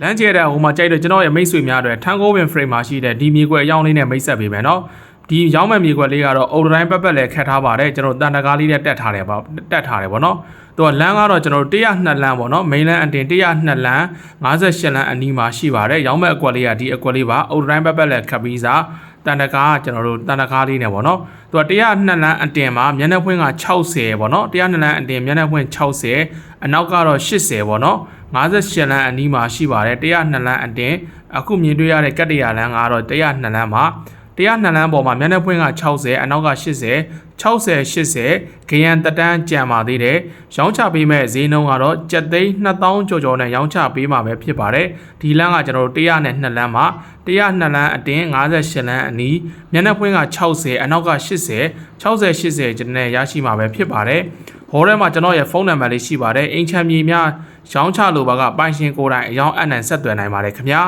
လမ်းကျဲတဲ့ဟိုမှာကြိုက်တော့ကျွန်တော်ရဲ့မိတ်ဆွေများအတွက်ထန်းကိုးပင် frame မှာရှိတဲ့ဒီမြေကွက်အယောင်လေးနဲ့မိတ်ဆက်ပေးမယ်နော်ဒီရောင်းမဲ့မြေကွက်လေးကတော့အုတ်တိုင်းပတ်လည်းခတ်ထားပါတယ်ကျွန်တော်တန်တကားလေးနဲ့တက်ထားတယ်ပေါ့နော်သူကလမ်းကတော့ကျွန်တော်102လမ်းပေါ့နော်မိန်းလမ်းအတင်102လမ်း58လမ်းအနီးမှာရှိပါတယ်ရောင်းမဲ့အကွက်လေးကဒီအကွက်လေးပါအုတ်တိုင်းပတ်လည်းခတ်ပြီးစားတန်တကားကျွန်တော်တို့တန်တကားလေးနဲ့ပေါ့နော်သူက102လမ်းအတင်မှာမျက်နှာဖွင့်က60ပေါ့နော်102လမ်းအတင်မျက်နှာဖွင့်60အနောက်ကတော့80ပေါ့နော်58လမ်းအနီးမှာရှိပါတယ်102လမ်းအတင်အခုမြင်တွေ့ရတဲ့ကတ္တရာလမ်းကတော့102လမ်းမှာ102လမ်းပေါ်မှာမျက်နှာဖွင့်က60အနောက်က80ဂရန်တတန်းကြံပါသေးတယ်ရောင်းချပေးမဲ့ဈေးနှုန်းကတော့ကျပ်သိန်း2000ကျော်နဲ့ရောင်းချပေးမှာပဲဖြစ်ပါတယ်ဒီလမ်းကကျွန်တော်တို့102လမ်းမှာ102လမ်းအတင်58လမ်းအနီးမျက်နှာဖွင့်က60အနောက်က80ကျန်တဲ့ရရှိမှာပဲဖြစ်ပါတယ်ဟောထဲမှာကျွန်တော်ရဲ့ဖုန်းနံပါတ်လေးရှိပါတယ်အိမ်ချမ်းမြေများရောင်းချလိုပါကပိုင်ရှင်ကိုယ်တိုင်အယောင်အနှံဆက်သွယ်နိုင်ပါတယ်ခင်ဗျာ